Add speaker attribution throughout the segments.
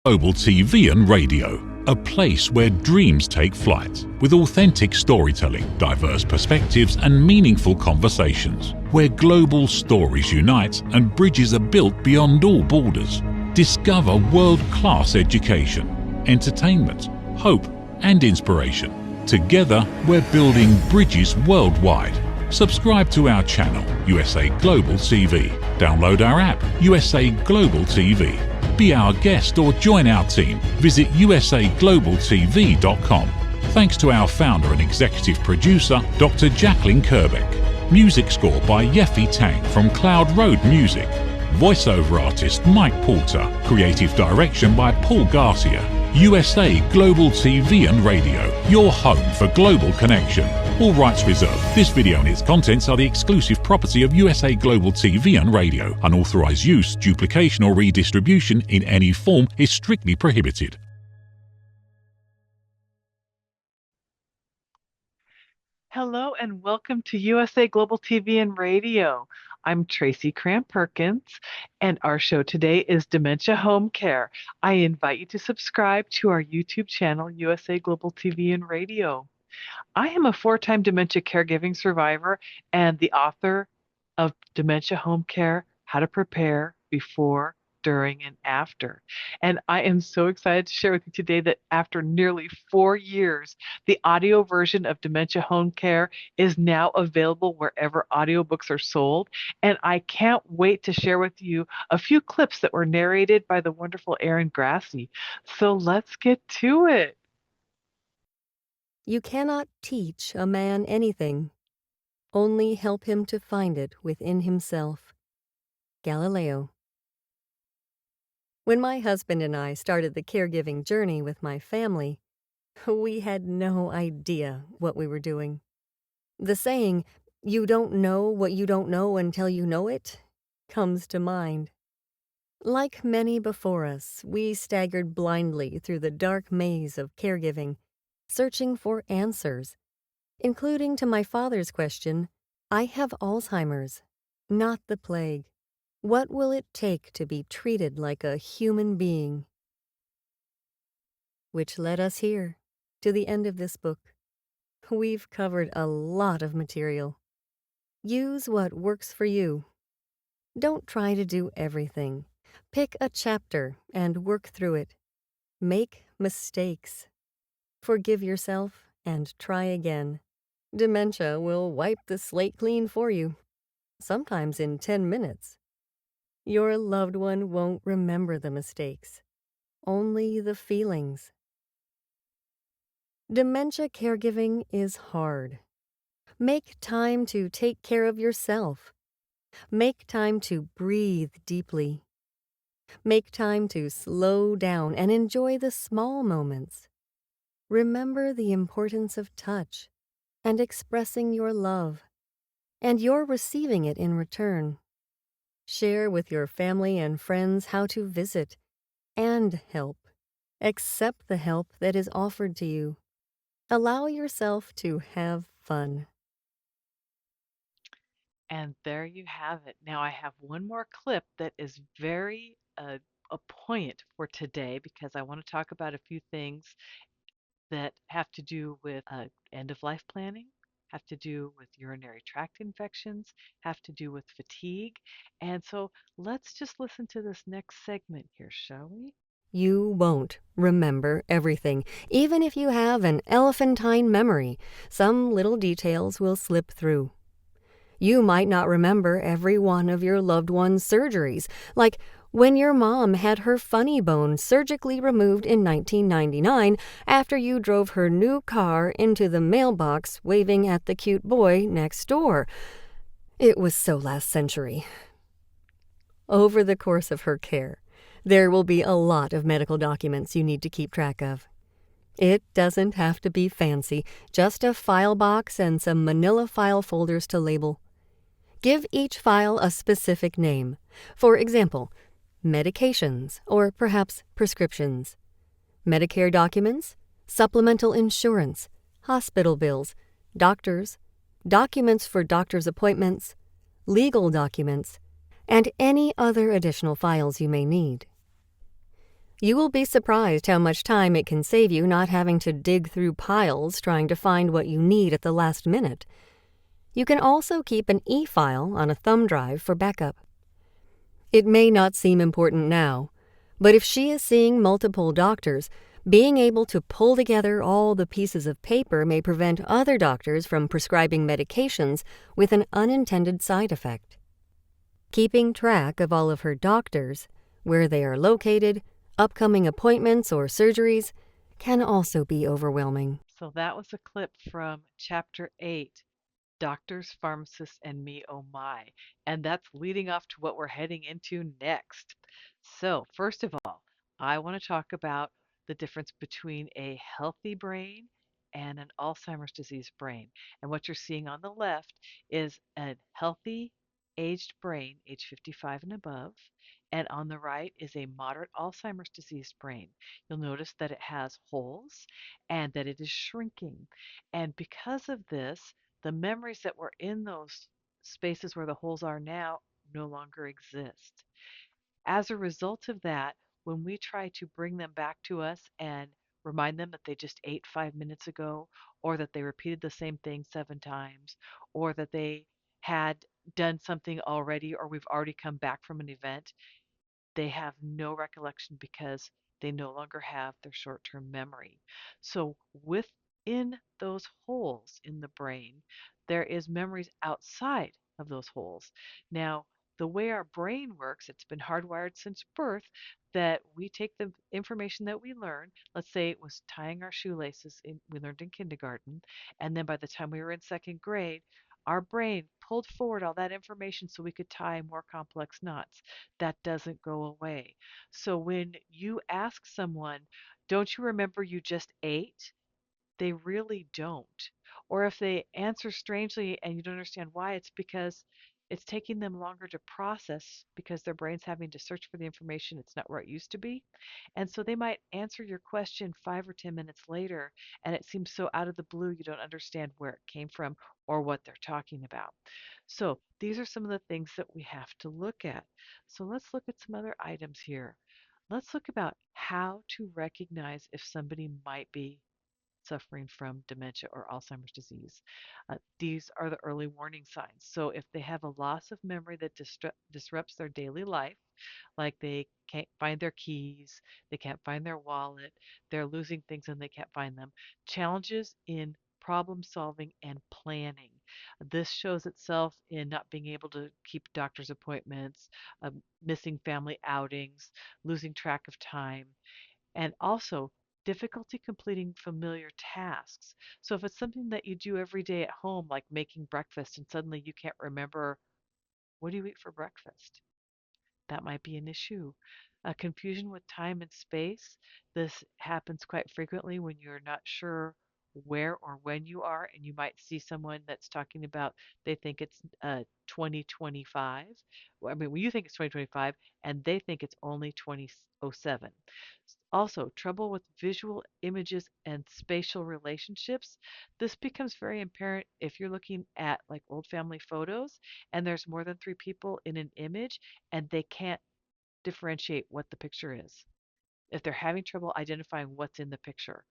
Speaker 1: Global TV and radio, a place where dreams take flight, with authentic storytelling, diverse perspectives and meaningful conversations, where global stories unite and bridges are built beyond all borders. Discover world-class education, entertainment, hope and inspiration. Together, we're building bridges worldwide. Subscribe to our channel, USA Global TV. Download our app, USA Global TV. Be our guest or join our team. Visit usaglobaltv.com. Thanks to our founder and executive producer, Dr. Jacqueline Kerbeck. Music score by Yeffy Tang from Cloud Road Music. Voiceover artist Mike Porter. Creative direction by Paul Garcia. USA Global TV and Radio, your home for global connection. All rights reserved. This video and its contents are the exclusive property of USA Global TV and Radio. Unauthorized use, duplication or redistribution in any form is strictly prohibited.
Speaker 2: Hello and welcome to USA Global TV and Radio. I'm Tracy Cram Perkins, and our show today is Dementia Home Care. I invite you to subscribe to our YouTube channel, USA Global TV and Radio. I am a 4-time dementia caregiving survivor and the author of Dementia Home Care, How to Prepare Before, During, and After. And I am so excited to share with you today that after nearly 4 years, the audio version of Dementia Home Care is now available wherever audiobooks are sold. And I can't wait to share with you a few clips that were narrated by the wonderful Erin Grassi. So let's get to it.
Speaker 3: You cannot teach a man anything, only help him to find it within himself. Galileo. When my husband and I started the caregiving journey with my family, we had no idea what we were doing. The saying, "You don't know what you don't know until you know it," comes to mind. Like many before us, we staggered blindly through the dark maze of caregiving, searching for answers, including to my father's question, "I have Alzheimer's, not the plague. What will it take to be treated like a human being?" Which led us here, to the end of this book. We've covered a lot of material. Use what works for you. Don't try to do everything. Pick a chapter and work through it. Make mistakes. Forgive yourself and try again. Dementia will wipe the slate clean for you, sometimes in 10 minutes. Your loved one won't remember the mistakes, only the feelings. Dementia caregiving is hard. Make time to take care of yourself. Make time to breathe deeply. Make time to slow down and enjoy the small moments. Remember the importance of touch and expressing your love, and you're receiving it in return. Share with your family and friends how to visit and help. Accept the help that is offered to you. Allow yourself to have fun.
Speaker 2: And there you have it. Now I have one more clip that is very poignant for today because I want to talk about a few things that have to do with end-of-life planning, have to do with urinary tract infections, have to do with fatigue. And so let's just listen to this next segment here, shall we?
Speaker 3: You won't remember everything. Even if you have an elephantine memory, some little details will slip through. You might not remember every one of your loved one's surgeries, like when your mom had her funny bone surgically removed in 1999 after you drove her new car into the mailbox waving at the cute boy next door. It was so last century. Over the course of her care, there will be a lot of medical documents you need to keep track of. It doesn't have to be fancy, just a file box and some manila file folders to label. Give each file a specific name. For example, medications or perhaps prescriptions. Medicare documents, supplemental insurance, hospital bills, doctors, documents for doctor's appointments, legal documents, and any other additional files you may need. You will be surprised how much time it can save you not having to dig through piles trying to find what you need at the last minute. You can also keep an e-file on a thumb drive for backup. It may not seem important now, but if she is seeing multiple doctors, being able to pull together all the pieces of paper may prevent other doctors from prescribing medications with an unintended side effect. Keeping track of all of her doctors, where they are located, upcoming appointments or surgeries, can also be overwhelming.
Speaker 2: So that was a clip from Chapter 8, Doctors, Pharmacists, and Me, Oh My. And that's leading off to what we're heading into next. So, first of all, I want to talk about the difference between a healthy brain and an Alzheimer's disease brain. And what you're seeing on the left is a healthy aged brain, age 55 and above. And on the right is a moderate Alzheimer's disease brain. You'll notice that it has holes and that it is shrinking. And because of this, the memories that were in those spaces where the holes are now no longer exist. As a result of that, when we try to bring them back to us and remind them that they just ate 5 minutes ago, or that they repeated the same thing 7 times, or that they had done something already, or we've already come back from an event, they have no recollection because they no longer have their short term memory. So, within those holes in the brain, there is memories outside of those holes. Now, the way our brain works, it's been hardwired since birth that we take the information that we learn. Let's say it was tying our shoelaces, we learned in kindergarten, and then by the time we were in second grade, our brain pulled forward all that information so we could tie more complex knots. That doesn't go away. So when you ask someone, don't you remember you just ate? They really don't. Or if they answer strangely and you don't understand why, it's because it's taking them longer to process because their brain's having to search for the information. It's not where it used to be. And so they might answer your question 5 or 10 minutes later, and it seems so out of the blue you don't understand where it came from or what they're talking about. So these are some of the things that we have to look at. So let's look at some other items here. Let's look about how to recognize if somebody might be suffering from dementia or Alzheimer's disease. These are the early warning signs. So, if they have a loss of memory that disrupts their daily life, like they can't find their keys, they can't find their wallet, they're losing things and they can't find them, challenges in problem solving and planning. This shows itself in not being able to keep doctor's appointments, missing family outings, losing track of time, and also difficulty completing familiar tasks. So if it's something that you do every day at home, like making breakfast, and suddenly you can't remember what do you eat for breakfast, that might be an issue. Confusion with time and space. This happens quite frequently when you're not sure where or when you are, and you might see someone that's talking about they think it's 2025. Well, I mean, when you think it's 2025, and they think it's only 2007. Also, trouble with visual images and spatial relationships. This becomes very apparent if you're looking at like old family photos and there's more than 3 people in an image and they can't differentiate what the picture is. If they're having trouble identifying what's in the picture.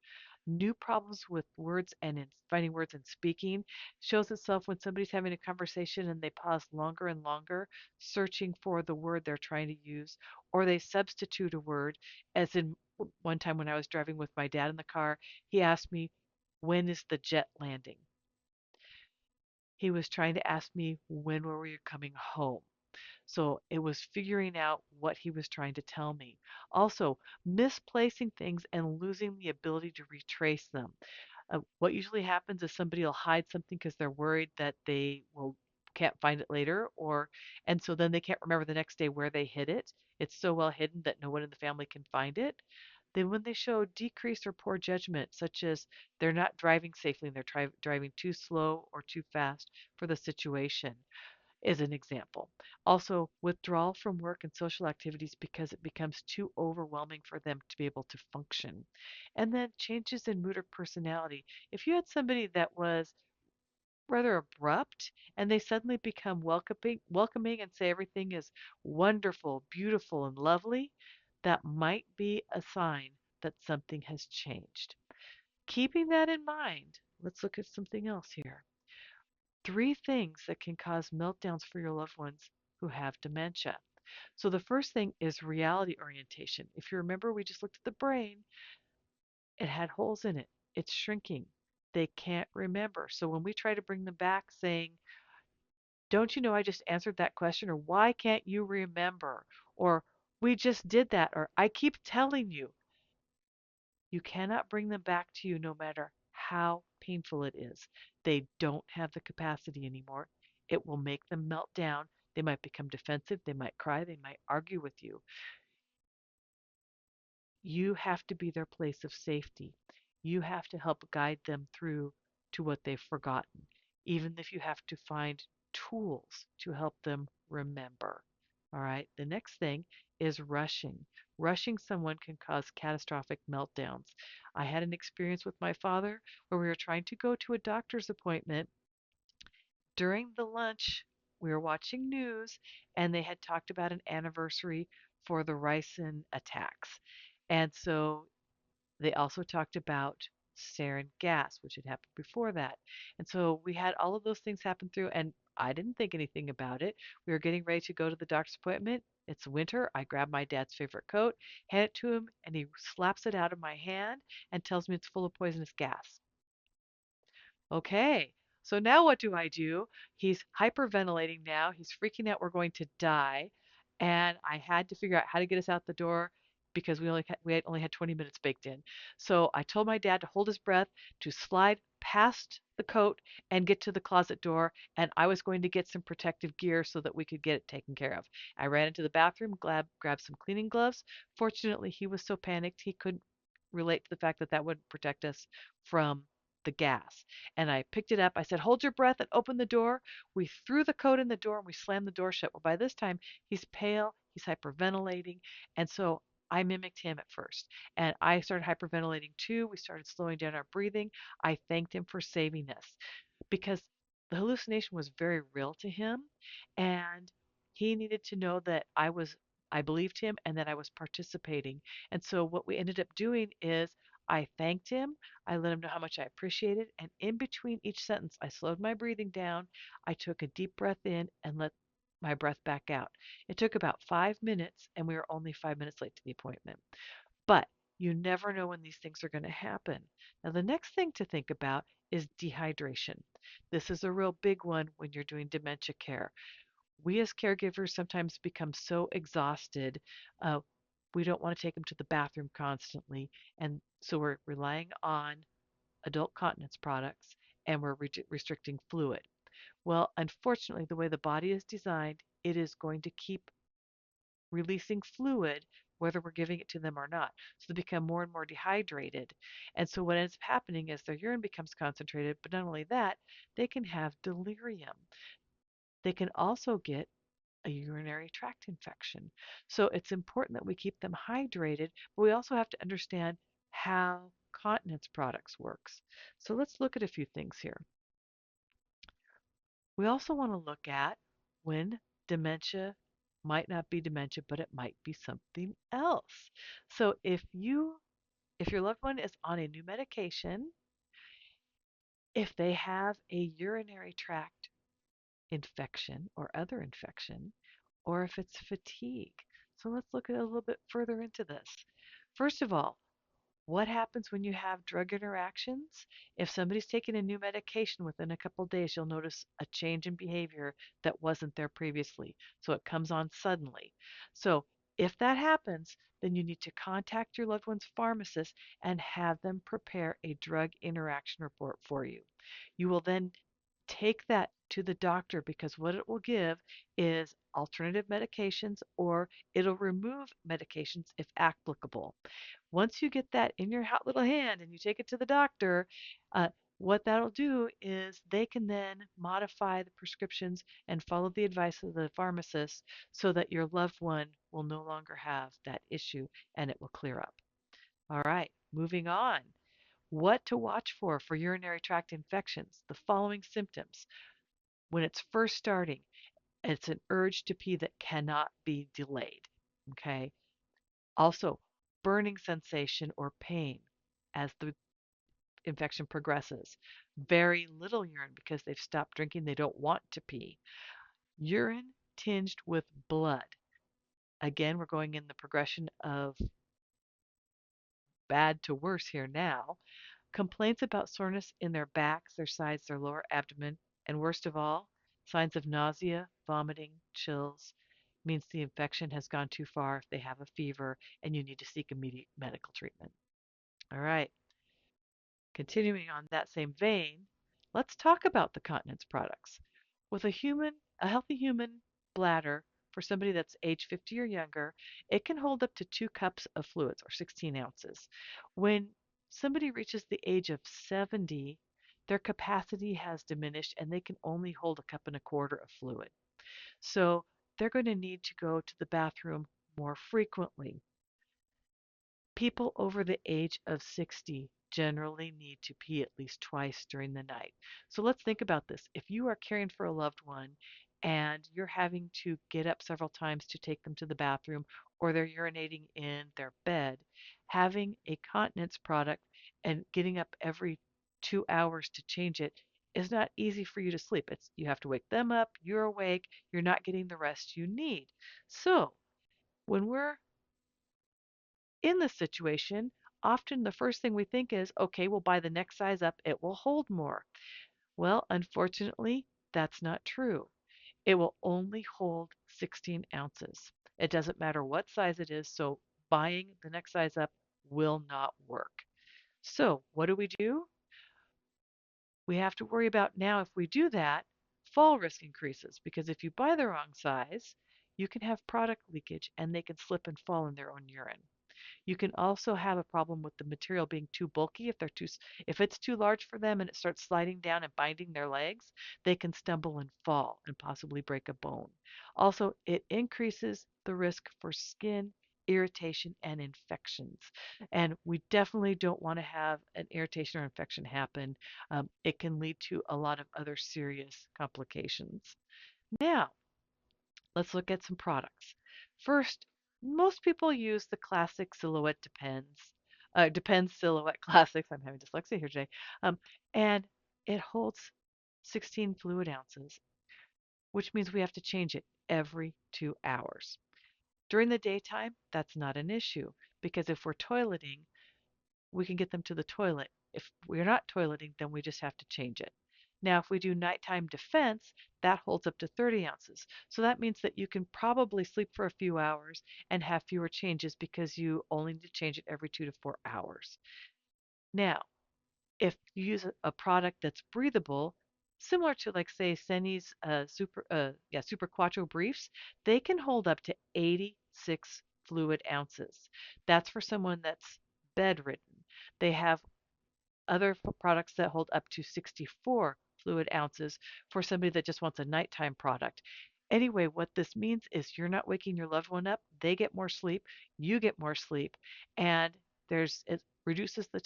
Speaker 2: New problems with words and in finding words and speaking shows itself when somebody's having a conversation and they pause longer and longer, searching for the word they're trying to use, or they substitute a word. As in one time when I was driving with my dad in the car, he asked me, "When is the jet landing?" He was trying to ask me, "When were we coming home?" So it was figuring out what he was trying to tell me. Also, misplacing things and losing the ability to retrace them. What usually happens is somebody will hide something because they're worried that they will can't find it later, or and so then they can't remember the next day where they hid it. It's so well hidden that no one in the family can find it. Then when they show decreased or poor judgment, such as they're not driving safely and they're driving too slow or too fast for the situation, is an example. Also, withdrawal from work and social activities because it becomes too overwhelming for them to be able to function. And then changes in mood or personality. If you had somebody that was rather abrupt and they suddenly become welcoming and say everything is wonderful, beautiful, and lovely, that might be a sign that something has changed. Keeping that in mind, let's look at something else here. 3 things that can cause meltdowns for your loved ones who have dementia. So the first thing is reality orientation. If you remember, we just looked at the brain, it had holes in it. It's shrinking. They can't remember. So when we try to bring them back saying, don't you know I just answered that question? Or why can't you remember? Or we just did that. Or I keep telling you, you cannot bring them back to you no matter how painful it is. They don't have the capacity anymore. It will make them melt down. They might become defensive. They might cry. They might argue with you. You have to be their place of safety. You have to help guide them through to what they've forgotten, even if you have to find tools to help them remember. All right. The next thing is rushing. Rushing someone can cause catastrophic meltdowns. I had an experience with my father where we were trying to go to a doctor's appointment. During the lunch, we were watching news, and they had talked about an anniversary for the ricin attacks. And so they also talked about sarin gas, which had happened before that. And so we had all of those things happen through, and I didn't think anything about it. We were getting ready to go to the doctor's appointment. It's winter. I grab my dad's favorite coat, hand it to him, and he slaps it out of my hand and tells me it's full of poisonous gas. Okay, so now what do I do? He's hyperventilating now. He's freaking out we're going to die. And I had to figure out how to get us out the door because we only had 20 minutes baked in. So I told my dad to hold his breath, to slide past the coat and get to the closet door. And I was going to get some protective gear so that we could get it taken care of. I ran into the bathroom, grabbed some cleaning gloves. Fortunately, he was so panicked he couldn't relate to the fact that that would protect us from the gas. And I picked it up. I said, hold your breath and open the door. We threw the coat in the door and we slammed the door shut. Well, by this time, he's pale, he's hyperventilating. And so I mimicked him at first. And I started hyperventilating too. We started slowing down our breathing. I thanked him for saving us because the hallucination was very real to him. And he needed to know that I believed him and that I was participating. And so what we ended up doing is I thanked him. I let him know how much I appreciated. And in between each sentence, I slowed my breathing down. I took a deep breath in and let my breath back out. It took about 5 minutes, and we were only 5 minutes late to the appointment. But you never know when these things are going to happen. Now, the next thing to think about is dehydration. This is a real big one when you're doing dementia care. We as caregivers sometimes become so exhausted. Uh, we don't want to take them to the bathroom constantly. And so we're relying on adult continence products and we're restricting fluid. Well, unfortunately, the way the body is designed, it is going to keep releasing fluid whether we're giving it to them or not. So they become more and more dehydrated. And so what ends up happening is their urine becomes concentrated, but not only that, they can have delirium. They can also get a urinary tract infection. So it's important that we keep them hydrated, but we also have to understand how continence products works. So let's look at a few things here. We also want to look at when dementia might not be dementia, but it might be something else. So if your loved one is on a new medication, if they have a urinary tract infection or other infection, or if it's fatigue. So let's look at a little bit further into this. First of all, what happens when you have drug interactions? If somebody's taking a new medication within a couple of days, you'll notice a change in behavior that wasn't there previously. So it comes on suddenly. So if that happens, then you need to contact your loved one's pharmacist and have them prepare a drug interaction report for you. You will then take that to the doctor because what it will give is alternative medications or it'll remove medications if applicable. Once you get that in your hot little hand and you take it to the doctor, uh, what that'll do is they can then modify the prescriptions and follow the advice of the pharmacist so that your loved one will no longer have that issue and it will clear up. All right, moving on. What to watch for urinary tract infections? The following symptoms. When it's first starting, it's an urge to pee that cannot be delayed. Okay. Also, burning sensation or pain as the infection progresses. Very little urine because they've stopped drinking, they don't want to pee. Urine tinged with blood. Again, we're going in the progression of bad to worse here now. Complaints about soreness in their backs, their sides, their lower abdomen, and worst of all, signs of nausea, vomiting, chills means the infection has gone too far if they have a fever and you need to seek immediate medical treatment. All right, continuing on that same vein, let's talk about the continence products. With a healthy human bladder for somebody that's age 50 or younger, it can hold up to 2 cups of fluids or 16 ounces. When somebody reaches the age of 70, their capacity has diminished and they can only hold a cup and a quarter of fluid. So they're going to need to go to the bathroom more frequently. People over the age of 60 generally need to pee at least twice during the night. So let's think about this. If you are caring for a loved one and you're having to get up several times to take them to the bathroom or they're urinating in their bed, having a continence product and getting up every 2 hours to change it is not easy for you to sleep. You have to wake them up, you're awake, you're not getting the rest you need. So when we're in this situation, often the first thing we think is, okay, we'll buy the next size up, it will hold more. Well, unfortunately, that's not true. It will only hold 16 ounces. It doesn't matter what size it is, so buying the next size up will not work. So, what do? We have to worry about now if we do that, fall risk increases because if you buy the wrong size, you can have product leakage and they can slip and fall in their own urine. You can also have a problem with the material being too bulky. If it's too large for them and it starts sliding down and binding their legs, they can stumble and fall and possibly break a bone. Also, it increases the risk for skin irritation and infections. And we definitely don't want to have an irritation or infection happen. It can lead to a lot of other serious complications. Now, let's look at some products. First, most people use the classic Silhouette Depends Silhouette Classics. I'm having dyslexia here today. And it holds 16 fluid ounces, which means we have to change it every 2 hours. During the daytime, that's not an issue because if we're toileting, we can get them to the toilet. If we're not toileting, then we just have to change it. Now, if we do nighttime defense, that holds up to 30 ounces. So that means that you can probably sleep for a few hours and have fewer changes because you only need to change it every 2 to 4 hours. Now, if you use a product that's breathable, similar to like say Senni's Super Quattro briefs, they can hold up to 86 fluid ounces. That's for someone that's bedridden. They have other products that hold up to 64 fluid ounces for somebody that just wants a nighttime product. Anyway, what this means is you're not waking your loved one up. They get more sleep, you get more sleep, and it reduces the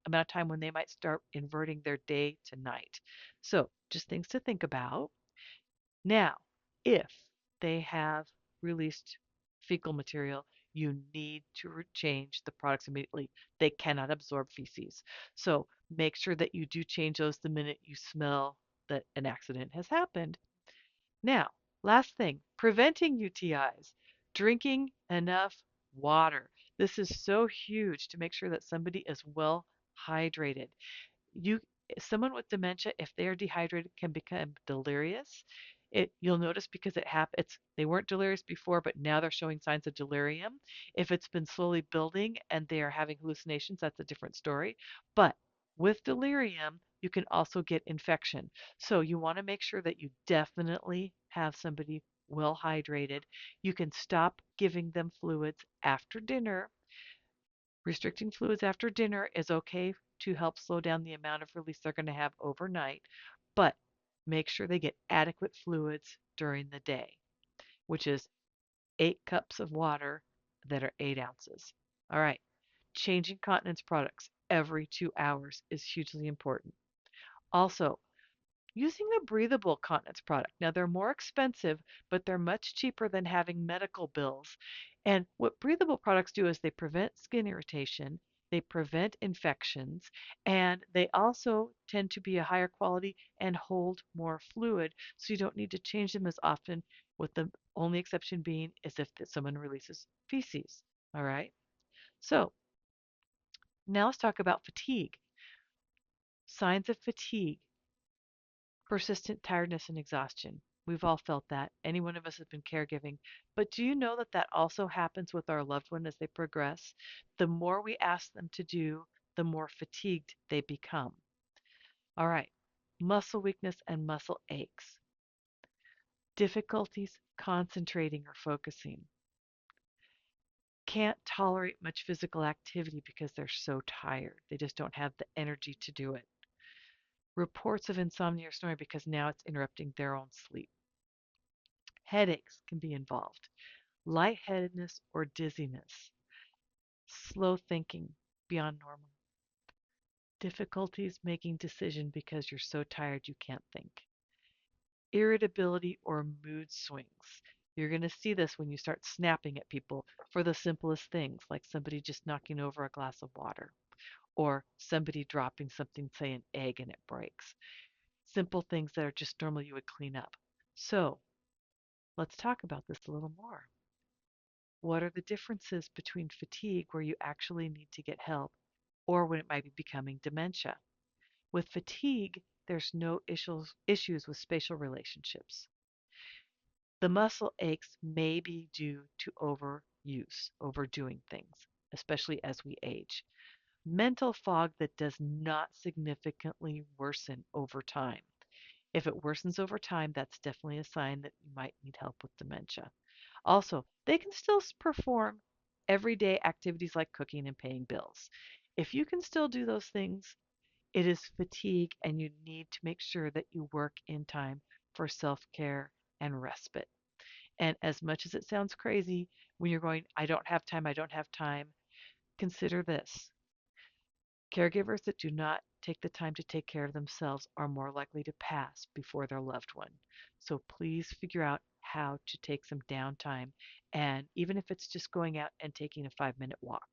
Speaker 2: amount of time when they might start inverting their day to night. So, just things to think about. Now, if they have released fecal material, you need to change the products immediately. They cannot absorb feces. So make sure that you do change those the minute you smell that an accident has happened. Now, last thing, preventing UTIs, drinking enough water. This is so huge to make sure that somebody is well hydrated. You Someone with dementia, if they are dehydrated, can become delirious. You'll notice because they weren't delirious before, but now they're showing signs of delirium. If it's been slowly building and they are having hallucinations, that's a different story. But with delirium, you can also get infection. So you want to make sure that you definitely have somebody well hydrated. You can stop giving them fluids after dinner. Restricting fluids after dinner is okay to help slow down the amount of release they're going to have overnight, but make sure they get adequate fluids during the day, which is 8 cups of water that are 8 ounces. All right, changing continence products every 2 hours is hugely important. Also, using a breathable continence product. Now, they're more expensive, but they're much cheaper than having medical bills. And what breathable products do is they prevent skin irritation, they prevent infections, and they also tend to be a higher quality and hold more fluid, so you don't need to change them as often, with the only exception being is if someone releases feces. All right. So now let's talk about fatigue. Signs of fatigue: persistent tiredness and exhaustion. We've all felt that. Any one of us has been caregiving. But do you know that that also happens with our loved one as they progress? The more we ask them to do, the more fatigued they become. All right. Muscle weakness and muscle aches. Difficulties concentrating or focusing. Can't tolerate much physical activity because they're so tired. They just don't have the energy to do it. Reports of insomnia or snoring because now it's interrupting their own sleep. Headaches can be involved. Lightheadedness or dizziness. Slow thinking beyond normal. Difficulties making decision because you're so tired you can't think. Irritability or mood swings. You're going to see this when you start snapping at people for the simplest things, like somebody just knocking over a glass of water or somebody dropping something, say an egg, and it breaks. Simple things that are just normally you would clean up. So let's talk about this a little more. What are the differences between fatigue, where you actually need to get help, or when it might be becoming dementia? With fatigue, there's no issues with spatial relationships. The muscle aches may be due to overuse, overdoing things, especially as we age. Mental fog that does not significantly worsen over time. If it worsens over time, that's definitely a sign that you might need help with dementia. Also, they can still perform everyday activities like cooking and paying bills. If you can still do those things, it is fatigue, and you need to make sure that you work in time for self care and respite. And as much as it sounds crazy when you're going, I don't have time, consider this: caregivers that do not take the time to take care of themselves are more likely to pass before their loved one. So please figure out how to take some downtime. And even if it's just going out and taking a 5-minute walk,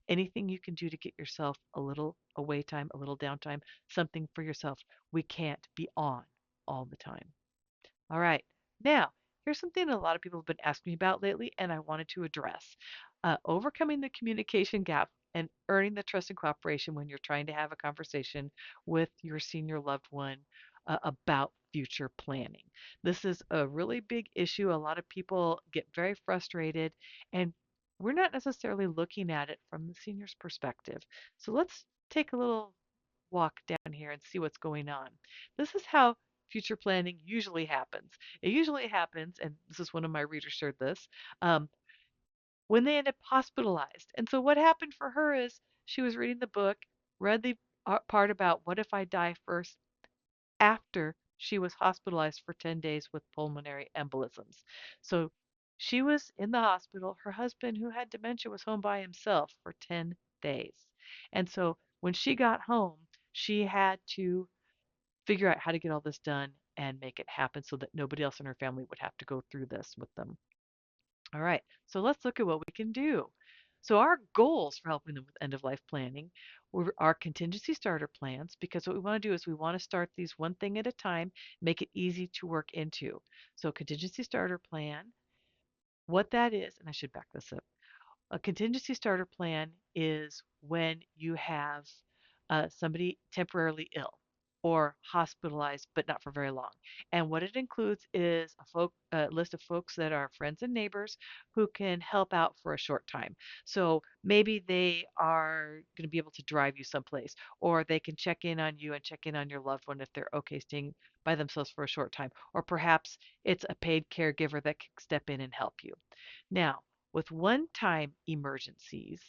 Speaker 2: anything you can do to get yourself a little away time, a little downtime, something for yourself. We can't be on all the time. All right. Now, here's something a lot of people have been asking me about lately, and I wanted to address: overcoming the communication gap and earning the trust and cooperation when you're trying to have a conversation with your senior loved one about future planning. This is a really big issue. A lot of people get very frustrated, and we're not necessarily looking at it from the senior's perspective. So let's take a little walk down here and see what's going on. This is how future planning usually happens. It usually happens, and this is one of my readers shared this, um, when they end up hospitalized. And so what happened for her is she was reading the book, read the part about what if I die first, after she was hospitalized for 10 days with pulmonary embolisms. So she was in the hospital. Her husband, who had dementia, was home by himself for 10 days. And so when she got home, she had to figure out how to get all this done and make it happen so that nobody else in her family would have to go through this with them. All right, so let's look at what we can do. So our goals for helping them with end of life planning are contingency starter plans, because what we want to do is we want to start these one thing at a time, make it easy to work into. So contingency starter plan, what that is, and I should back this up. A contingency starter plan is when you have somebody temporarily ill or hospitalized, but not for very long. And what it includes is a list of folks that are friends and neighbors who can help out for a short time. So maybe they are going to be able to drive you someplace, or they can check in on you and check in on your loved one if they're okay staying by themselves for a short time. Or perhaps it's a paid caregiver that can step in and help you. Now, with one-time emergencies,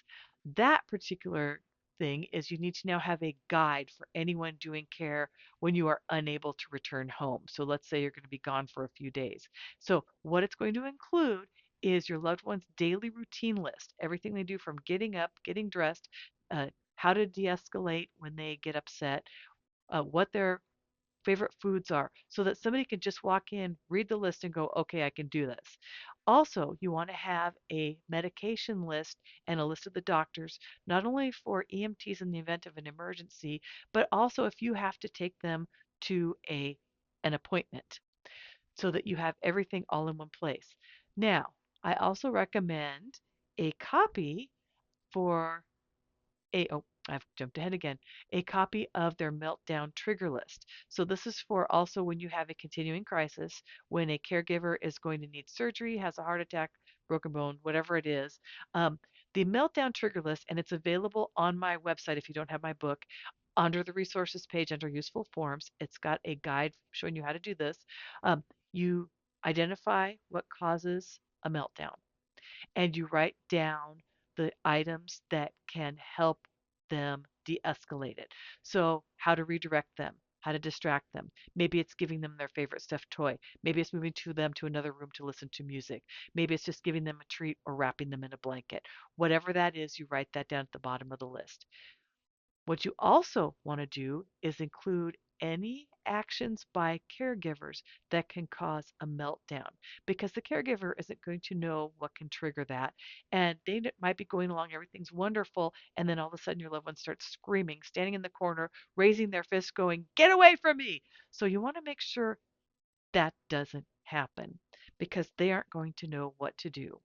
Speaker 2: that particular thing is you need to now have a guide for anyone doing care when you are unable to return home. So let's say you're going to be gone for a few days. So what it's going to include is your loved one's daily routine list, everything they do from getting up, getting dressed, how to de-escalate when they get upset, what their favorite foods are, so that somebody can just walk in, read the list, and go, okay, I can do this. Also, you want to have a medication list and a list of the doctors, not only for EMTs in the event of an emergency, but also if you have to take them to an appointment so that you have everything all in one place. Now, I also recommend a copy for I've jumped ahead again, a copy of their meltdown trigger list. So this is for also when you have a continuing crisis, when a caregiver is going to need surgery, has a heart attack, broken bone, whatever it is. Um, the meltdown trigger list, and it's available on my website if you don't have my book, under the resources page under useful forms. It's got a guide showing you how to do this. You identify what causes a meltdown and you write down the items that can help them de-escalate it. So how to redirect them, how to distract them. Maybe it's giving them their favorite stuffed toy. Maybe it's moving them to another room to listen to music. Maybe it's just giving them a treat or wrapping them in a blanket. Whatever that is, you write that down at the bottom of the list. What you also want to do is include any actions by caregivers that can cause a meltdown because the caregiver isn't going to know what can trigger that. And they might be going along, everything's wonderful, and then all of a sudden your loved one starts screaming, standing in the corner, raising their fist, going, "Get away from me!" So you want to make sure that doesn't happen because they aren't going to know what to do.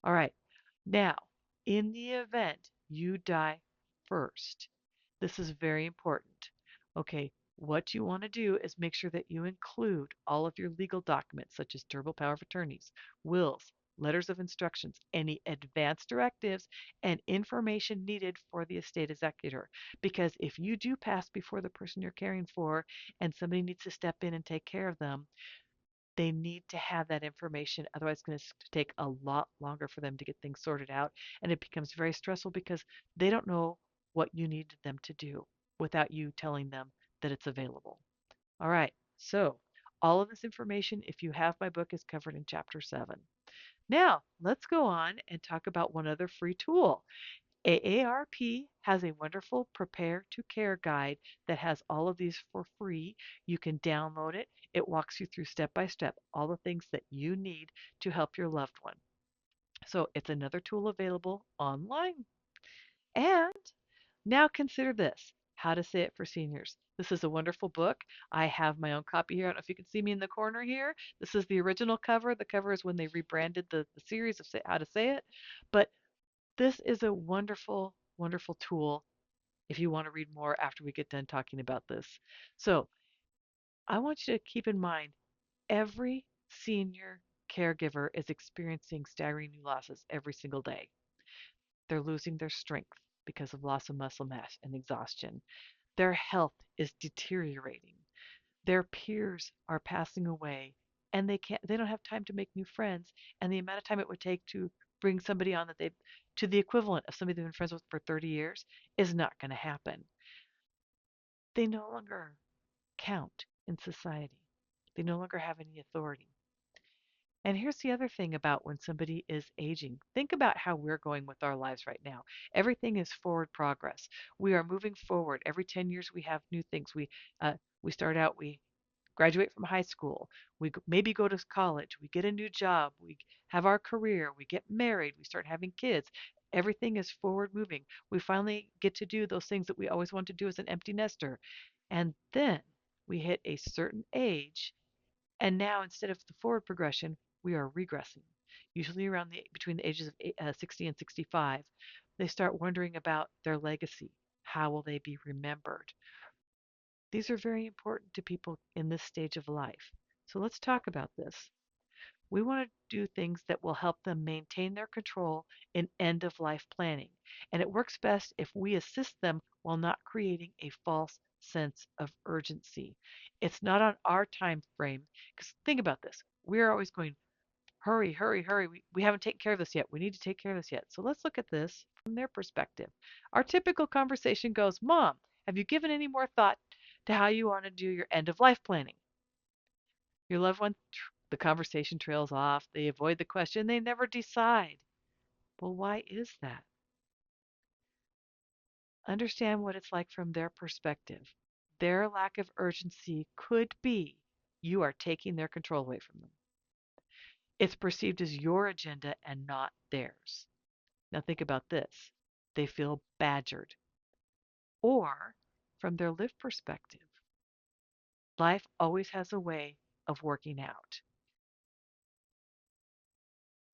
Speaker 2: All right. Now, in the event you die first, this is very important. Okay, what you want to do is make sure that you include all of your legal documents, such as durable power of attorneys, wills, letters of instructions, any advance directives, and information needed for the estate executor. Because if you do pass before the person you're caring for and somebody needs to step in and take care of them, they need to have that information. Otherwise, it's going to take a lot longer for them to get things sorted out. And it becomes very stressful because they don't know what you need them to do without you telling them that it's available. All right. So, all of this information, if you have my book, is covered in Chapter 7. Now, let's go on and talk about one other free tool. AARP has a wonderful Prepare to Care guide that has all of these for free. You can download it. It walks you through step by step all the things that you need to help your loved one. So it's another tool available online. And now consider this, How to Say It for Seniors. This is a wonderful book. I have my own copy here. I don't know if you can see me in the corner here. This is the original cover. The cover is when they rebranded the series of How to Say It. But this is a wonderful, wonderful tool if you want to read more after we get done talking about this. So I want you to keep in mind every senior caregiver is experiencing staggering new losses every single day. They're losing their strength because of loss of muscle mass and exhaustion. Their health is deteriorating. Their peers are passing away and they don't have time to make new friends, and the amount of time it would take to bring somebody on that they to the equivalent of somebody they've been friends with for 30 years is not going to happen. They no longer count in society. They no longer have any authority. And here's the other thing about when somebody is aging. Think about how we're going with our lives right now. Everything is forward progress. We are moving forward. Every 10 years we have new things. We start out, we graduate from high school, we maybe go to college, we get a new job, we have our career, we get married, we start having kids. Everything is forward moving. We finally get to do those things that we always wanted to do as an empty nester. And then we hit a certain age, and now instead of the forward progression, we are regressing. Usually around between the ages of 60 and 65, they start wondering about their legacy. How will they be remembered? These are very important to people in this stage of life. So let's talk about this. We want to do things that will help them maintain their control in end of life planning. And it works best if we assist them while not creating a false sense of urgency. It's not on our time frame. Because think about this. We're always going, hurry, hurry, hurry. We haven't taken care of this yet. We need to take care of this yet. So let's look at this from their perspective. Our typical conversation goes, Mom, have you given any more thought to how you want to do your end of life planning? Your loved one, the conversation trails off. They avoid the question. They never decide. Well, why is that? Understand what it's like from their perspective. Their lack of urgency could be you are taking their control away from them. It's perceived as your agenda and not theirs. Now think about this. They feel badgered. Or from their lived perspective, life always has a way of working out.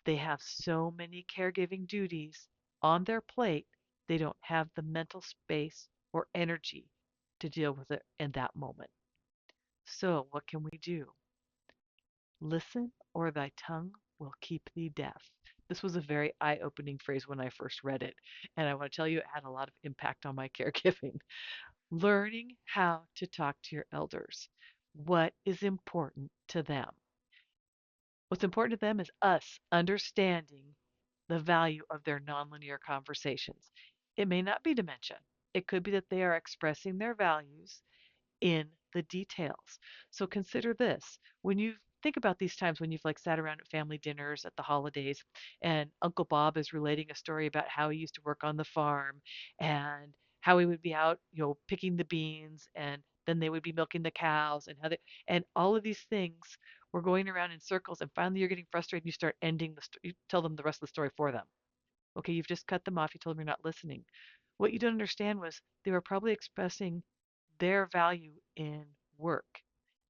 Speaker 2: They have so many caregiving duties on their plate, they don't have the mental space or energy to deal with it in that moment. So, what can we do? Listen, or thy tongue will keep thee deaf. This was a very eye opening phrase when I first read it, and I want to tell you it had a lot of impact on my caregiving. Learning how to talk to your elders. What is important to them? What's important to them is us understanding the value of their nonlinear conversations. It may not be dementia. It could be that they are expressing their values in the details. So consider this. When you think about these times when you've like sat around at family dinners at the holidays and Uncle Bob is relating a story about how he used to work on the farm and how he would be out, picking the beans and then they would be milking the cows and and all of these things were going around in circles and finally you're getting frustrated and you start ending you tell them the rest of the story for them. Okay, you've just cut them off. You told them you're not listening. What you don't understand was they were probably expressing their value in work,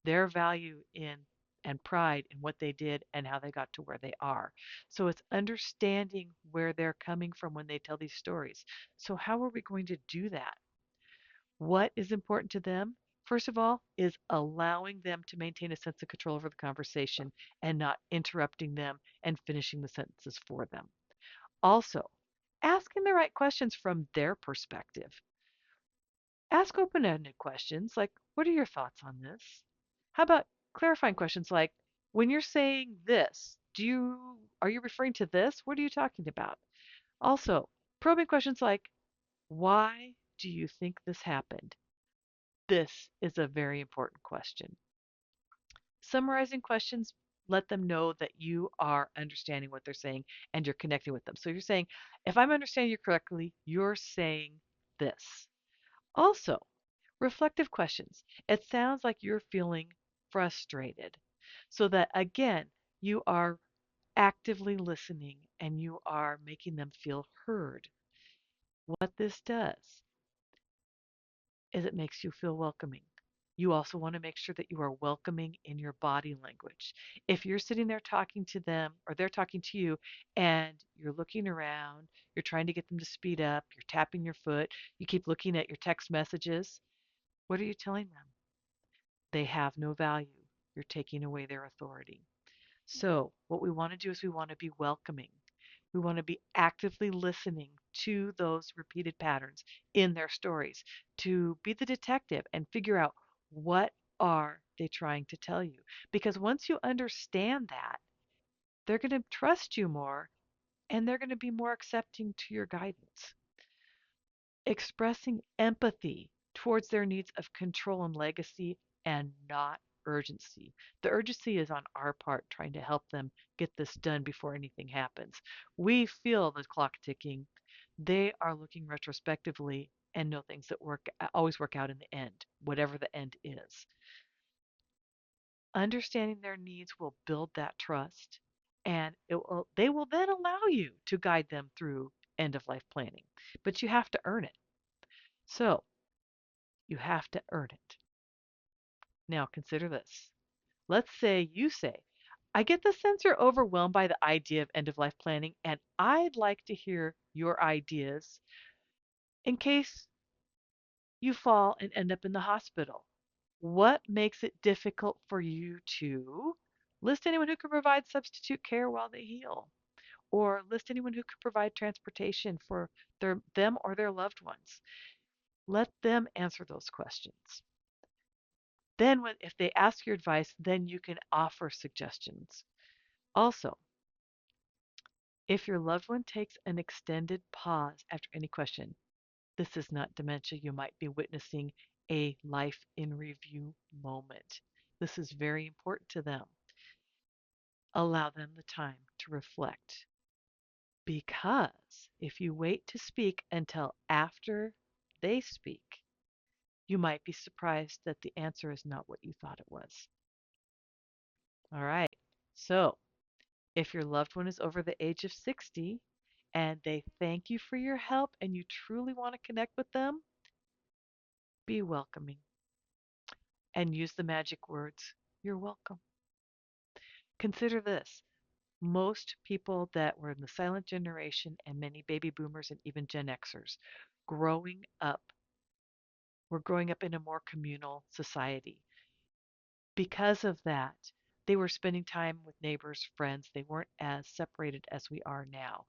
Speaker 2: their value in and pride in what they did and how they got to where they are. So it's understanding where they're coming from when they tell these stories. So how are we going to do that? What is important to them? First of all, is allowing them to maintain a sense of control over the conversation and not interrupting them and finishing the sentences for them. Also, asking the right questions from their perspective. Ask open-ended questions like, what are your thoughts on this? How about clarifying questions like, when you're saying this, are you referring to this? What are you talking about? Also, probing questions like, why do you think this happened? This is a very important question. Summarizing questions let them know that you are understanding what they're saying and you're connecting with them. So you're saying, if I'm understanding you correctly, you're saying this. Also, reflective questions. It sounds like you're feeling frustrated. So that again, you are actively listening and you are making them feel heard. What this does is it makes you feel welcoming. You also want to make sure that you are welcoming in your body language. If you're sitting there talking to them or they're talking to you and you're looking around, you're trying to get them to speed up, you're tapping your foot, you keep looking at your text messages, what are you telling them? They have no value. You're taking away their authority. So, what we want to do is we want to be welcoming. We want to be actively listening to those repeated patterns in their stories to be the detective and figure out what are they trying to tell you? Because once you understand that, they're going to trust you more and they're going to be more accepting to your guidance. Expressing empathy towards their needs of control and legacy and not urgency. The urgency is on our part trying to help them get this done before anything happens. We feel the clock ticking. They are looking retrospectively and know things that always work out in the end, whatever the end is. Understanding their needs will build that trust and they will then allow you to guide them through end of life planning. But you have to earn it. So you have to earn it. Now consider this. Let's say you say, I get the sense you're overwhelmed by the idea of end of life planning, and I'd like to hear your ideas in case you fall and end up in the hospital. What makes it difficult for you to list anyone who can provide substitute care while they heal? Or list anyone who could provide transportation for them or their loved ones? Let them answer those questions. Then if they ask your advice, then you can offer suggestions. Also, if your loved one takes an extended pause after any question, this is not dementia. You might be witnessing a life in review moment. This is very important to them. Allow them the time to reflect. Because if you wait to speak until after they speak, you might be surprised that the answer is not what you thought it was. All right. So If your loved one is over the age of 60 and they thank you for your help and you truly want to connect with them, be welcoming and use the magic words, "You're welcome." Consider this. Most people that were in the silent generation and many baby boomers and even Gen Xers growing up were growing up in a more communal society. Because of that, they were spending time with neighbors, friends. They weren't as separated as we are now.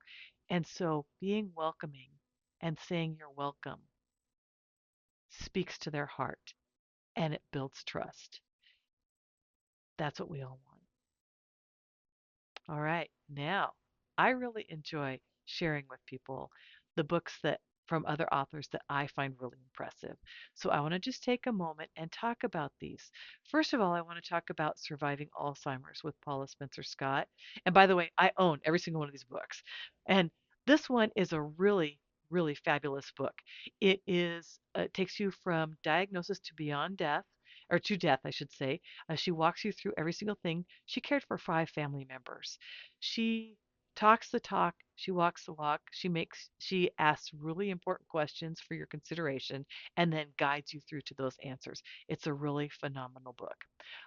Speaker 2: And so being welcoming and saying you're welcome speaks to their heart and it builds trust. That's what we all want. All right. Now, I really enjoy sharing with people the books that from other authors that I find really impressive. So I want to just take a moment and talk about these. First of all, I want to talk about Surviving Alzheimer's with Paula Spencer Scott. And by the way, I own every single one of these books. And this one is a really, really fabulous book. It takes you from diagnosis to beyond death, or to death, I should say. She walks you through every single thing. She cared for 5 family members. She talks the talk, she walks the walk, she asks really important questions for your consideration and then guides you through to those answers. It's a really phenomenal book.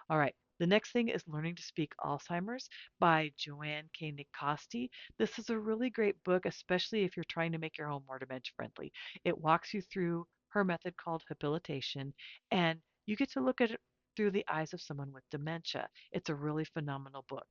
Speaker 2: All right. The next thing is Learning to Speak Alzheimer's by Joanne K. Nicosti. This is a really great book, especially if you're trying to make your home more dementia friendly. It walks you through her method called habilitation, and you get to look at it through the eyes of someone with dementia. It's a really phenomenal book.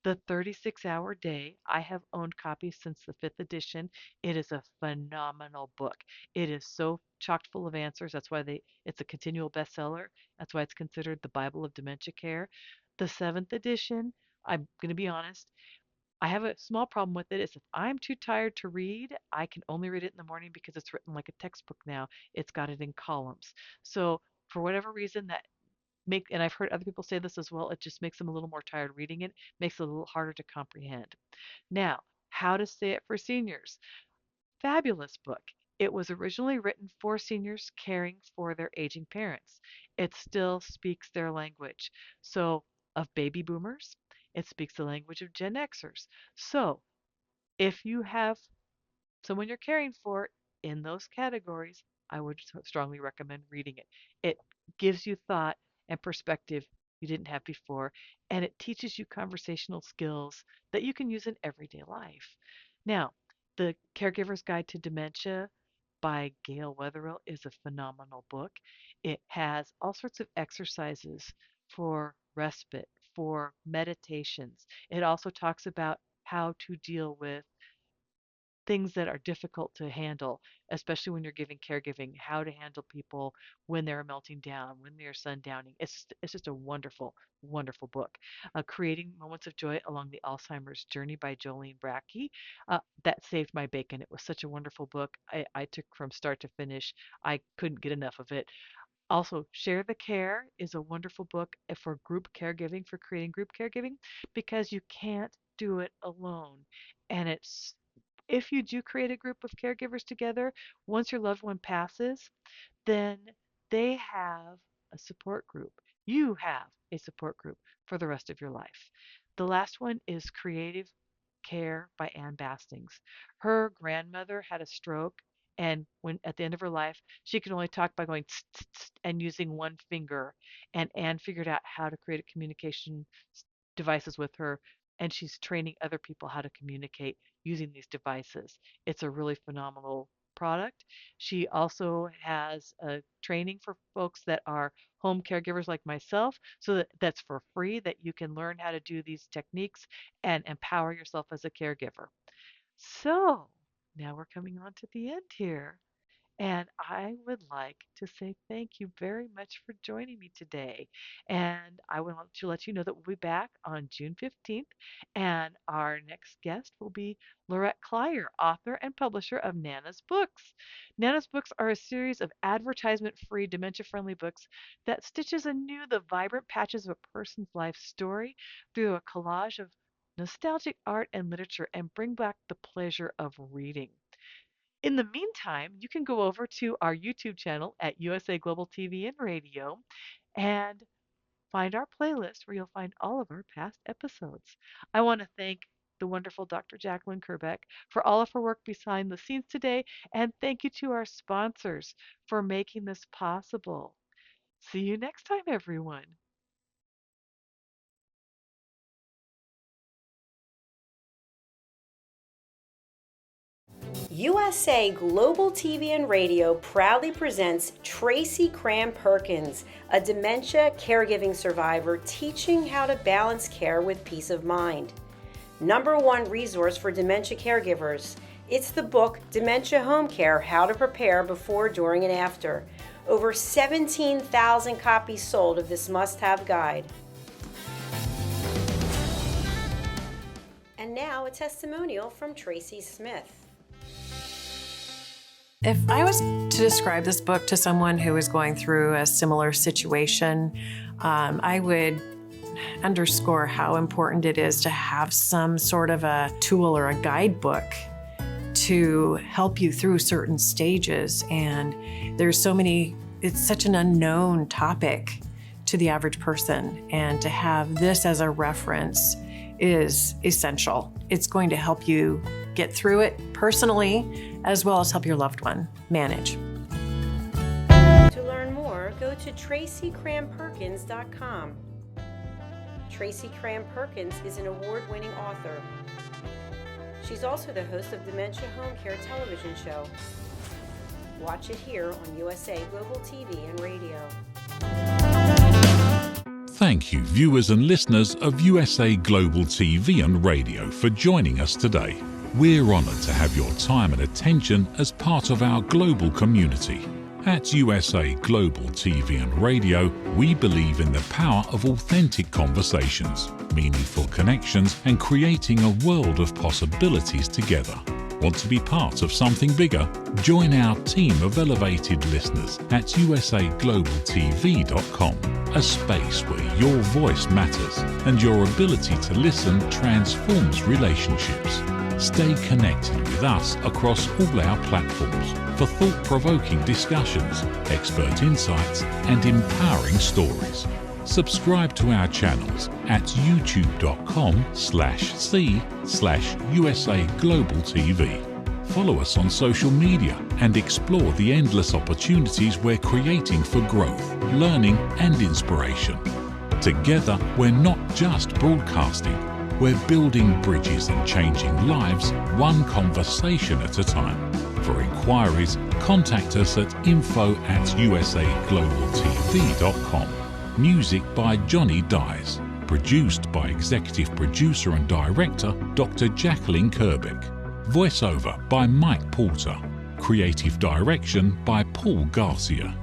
Speaker 2: The 36-Hour Day, I have owned copies since the 5th edition. It is a phenomenal book. It is so chock full of answers. That's why it's a continual bestseller. That's why it's considered the Bible of dementia care. The 7th edition, I'm going to be honest, I have a small problem with it is if I'm too tired to read, I can only read it in the morning because it's written like a textbook now. It's got it in columns. So for whatever reason and I've heard other people say this as well, it just makes them a little more tired reading it, makes it a little harder to comprehend. Now, How to Say It for Seniors. Fabulous book. It was originally written for seniors caring for their aging parents. It still speaks their language. So, of baby boomers, it speaks the language of Gen Xers. So, if you have someone you're caring for in those categories, I would strongly recommend reading it. It gives you thought and perspective you didn't have before, and it teaches you conversational skills that you can use in everyday life. Now, The Caregiver's Guide to Dementia by Gail Wetherill is a phenomenal book. It has all sorts of exercises for respite, for meditations. It also talks about how to deal with things that are difficult to handle, especially when you're giving caregiving, how to handle people when they're melting down, when they're sundowning. It's just a wonderful, wonderful book. Creating Moments of Joy Along the Alzheimer's Journey by Jolene Brackey. That saved my bacon. It was such a wonderful book. I took from start to finish. I couldn't get enough of it. Also, Share the Care is a wonderful book for group caregiving, for creating group caregiving, because you can't do it alone. And it's if you do create a group of caregivers together, once your loved one passes, then they have a support group. You have a support group for the rest of your life. The last one is Creative Care by Ann Bastings. Her grandmother had a stroke, and when at the end of her life, she could only talk by going tss, tss, tss, and using one finger. And Ann figured out how to create a communication devices with her, and she's training other people how to communicate using these devices. It's a really phenomenal product. She also has a training for folks that are home caregivers like myself, so that's for free, that you can learn how to do these techniques and empower yourself as a caregiver. So now we're coming on to the end here. And I would like to say thank you very much for joining me today. And I want to let you know that we'll be back on June 15th. And our next guest will be Laurette Clyer, author and publisher of Nana's Books. Nana's Books are a series of advertisement free, dementia friendly books that stitches anew the vibrant patches of a person's life story through a collage of nostalgic art and literature and bring back the pleasure of reading. In the meantime, you can go over to our YouTube channel at USA Global TV and Radio and find our playlist where you'll find all of our past episodes. I want to thank the wonderful Dr. Jacqueline Kerbeck for all of her work behind the scenes today, and thank you to our sponsors for making this possible. See you next time, everyone.
Speaker 4: USA Global TV and Radio proudly presents Tracy Cram Perkins, a dementia caregiving survivor teaching how to balance care with peace of mind. #1 resource for dementia caregivers. It's the book Dementia Home Care: How to Prepare Before, During, and After. Over 17,000 copies sold of this must-have guide. And now a testimonial from Tracy Smith.
Speaker 5: If I was to describe this book to someone who is going through a similar situation, I would underscore how important it is to have some sort of a tool or a guidebook to help you through certain stages. And there's so many, it's such an unknown topic to the average person. And to have this as a reference is essential. It's going to help you get through it personally, as well as help your loved one manage.
Speaker 4: To learn more, go to tracycramperkins.com. Tracy Cram Perkins is an award-winning author. She's also the host of Dementia Home Care television show. Watch it here on USA Global TV and Radio.
Speaker 1: Thank you, viewers and listeners of USA Global TV and Radio, for joining us today. We're honoured to have your time and attention as part of our global community. At USA Global TV and Radio, we believe in the power of authentic conversations, meaningful connections, and creating a world of possibilities together. Want to be part of something bigger? Join our team of elevated listeners at usaglobaltv.com, a space where your voice matters and your ability to listen transforms relationships. Stay connected with us across all our platforms for thought-provoking discussions, expert insights, and empowering stories. Subscribe to our channels at youtube.com/c/USA-Global-TV. Follow us on social media and explore the endless opportunities we're creating for growth, learning, and inspiration. Together, we're not just broadcasting, we're building bridges and changing lives one conversation at a time. For inquiries, contact us at info@usaglobaltv.com. Music by Johnny Dies. Produced by Executive Producer and Director Dr. Jacqueline Kerbeck. Voiceover by Mike Porter. Creative Direction by Paul Garcia.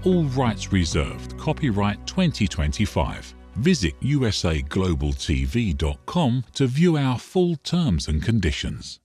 Speaker 1: All rights reserved. Copyright 2025. Visit usaglobaltv.com to view our full terms and conditions.